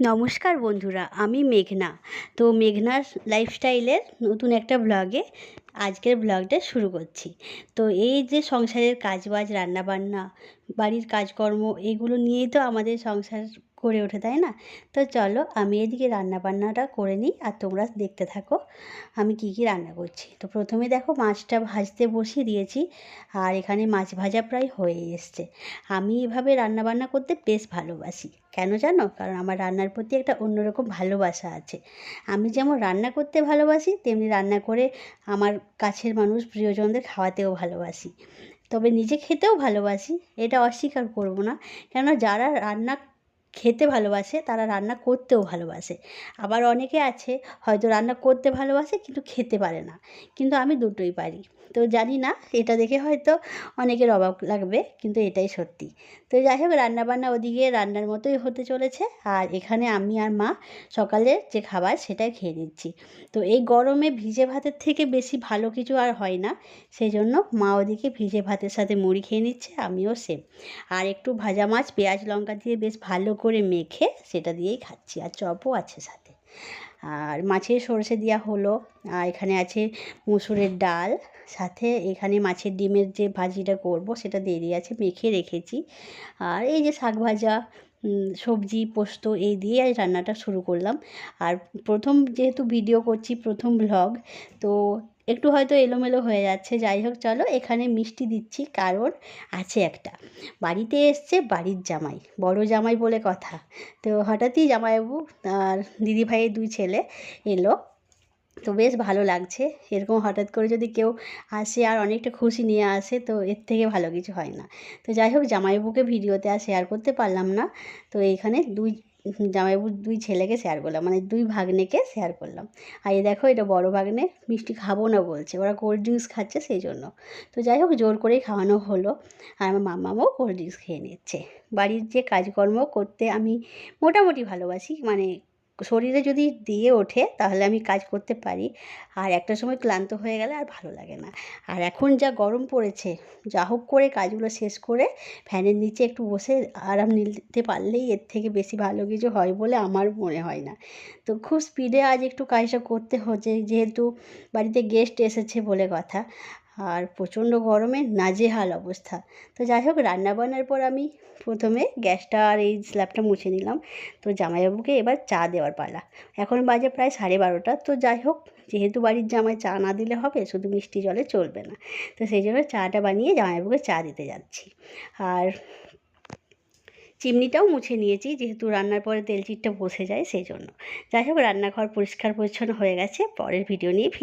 নমস্কার বন্ধুরা, আমি মেঘনা। তো মেঘনার লাইফস্টাইলের নতুন একটা ব্লগে আজকের ব্লগটা শুরু করছি। তো এই যে সংসারের কাজবাজ, রান্নাবান্না, বাড়ির কাজকর্ম, এগুলো নিয়েই তো আমাদের সংসার গড়ে ওঠে, তাই না? তো চলো আমি এদিকে রান্নাবান্নাটা করে নিই আর তোমরা দেখতে থাকো আমি কি কি রান্না করছি। তো প্রথমে দেখো মাছটা ভাজতে বসিয়ে দিয়েছি, আর এখানে মাছ ভাজা প্রায় হয়ে এসছে। আমি এভাবে রান্নাবান্না করতে বেশ ভালোবাসি। কেন জানো? কারণ আমার রান্নার প্রতি একটা অন্যরকম ভালোবাসা আছে। আমি যেমন রান্না করতে ভালোবাসি, তেমনি রান্না করে আমার কাছের মানুষ, প্রিয়জনদের খাওয়াতেও ভালোবাসি। তবে নিজে খেতেও ভালোবাসি, এটা অস্বীকার করব না। কেননা যারা রান্না খেতে ভালোবাসে তারা রান্না করতেও ভালোবাসে। আবার অনেকে আছে হয়তো রান্না করতে ভালোবাসে কিন্তু খেতে পারে না, কিন্তু আমি দুটোই পারি। তো জানি না, এটা দেখে হয়তো অনেকের অবাক লাগবে, কিন্তু এটাই সত্যি। তো যাই হোক, রান্নাবান্না ওদিকে রান্নার মতোই হতে চলেছে, আর এখানে আমি আর মা সকালের যে খাবার সেটাই খেয়ে নিচ্ছি। তো এই গরমে ভিজে ভাতের থেকে বেশি ভালো কিছু আর হয় না, সেই জন্য মা ওদিকে ভিজে ভাতের সাথে মুড়ি খেয়ে নিচ্ছে, আমিও সেম। আর একটু ভাজা মাছ পেঁয়াজ লঙ্কা দিয়ে বেশ ভালো করে মেখে সেটা দিয়েই খাচ্ছি, আর চপও আছে সাথে। আর মাছের সরষে দেওয়া হলো, আর এখানে আছে মুসুরের ডাল, সাথে এখানে মাছের ডিমের যে ভাজিটা করব সেটা দেরি আছে, মেখে রেখেছি। আর এই যে শাক ভাজা, সবজি, পোস্ত, এই দিয়ে আজ রান্নাটা শুরু করলাম। আর প্রথম যেহেতু ভিডিও করছি, প্রথম ভ্লগ, তো একটু হয়তো এলোমেলো হয়ে যাচ্ছে। যাই হোক, চলো এখানে মিষ্টি দিচ্ছি, কারণ আছে একটা, বাড়িতে এসছে বাড়ির জামাই, বড় জামাই বলে কথা। তো হঠাৎই জামাইবাবু আর দিদিভাইয়ের 2 ছেলে এলো। তো বেশ ভালো লাগছে, এরকম হঠাৎ করে যদি কেউ আসে আর অনেকটা খুশি নিয়ে আসে, তো এর থেকে ভালো কিছু হয় না। তো যাই হোক, জামাইবাবুকে ভিডিওতে আর শেয়ার করতে পারলাম না, তো এইখানে জামাইবাবুর 2 ছেলেকে শেয়ার করলাম, মানে 2 ভাগ্নেকে শেয়ার করলাম। আর এই দেখো, এটা বড় ভাগ্নে মিষ্টি খাবো না বলছে, ওরা কোল্ড ড্রিঙ্কস খাচ্ছে সেই জন্য। তো যাই হোক, জোর করেই খাওয়ানো হলো, আর আমার মাম্মামও কোল্ড ড্রিঙ্কস খেয়ে নিচ্ছে। বাড়ির যে কাজকর্ম করতে আমি মোটামুটি ভালোবাসি, মানে শরীরে যদি দিয়ে ওঠে তাহলে আমি কাজ করতে পারি, আর একটা সময় ক্লান্ত হয়ে গেলে আর ভালো লাগে না। আর এখন যা গরম পড়েছে, যা হোক করে কাজগুলো শেষ করে ফ্যানের নিচে একটু বসে আরাম নিতে পারলেই এর থেকে বেশি ভালো কিছু হয় বলে আমার মনে হয় না। তো খুব স্পিডে আজ একটু কাজটা করতে হচ্ছে, যেহেতু বাড়িতে গেস্ট এসেছে বলে কথা, আর প্রচণ্ড গরমে নাজেহাল অবস্থা। তো যাই হোক, রান্নাবান্নার পর আমি প্রথমে গ্যাসটা আর এই স্ল্যাবটা মুছে নিলাম। তো জামাইবাবুকে এবার চা দেওয়ার পালা। এখন বাজে প্রায় 12:30। তো যাই হোক, যেহেতু বাড়ির জামাই, চা না দিলে হবে? শুধু মিষ্টি জলে চলবে না। তো সেই জন্য চাটা বানিয়ে জামাইবাবুকে চা দিতে যাচ্ছি। আর চিমনিটাও মুছে নিয়েছি, যেহেতু রান্নার পরে তেল চিটটা বসে যায় সেই জন্য। যাই হোক, রান্নাঘর পরিষ্কার পরিচ্ছন্ন হয়ে গেছে। পরের ভিডিও নিয়ে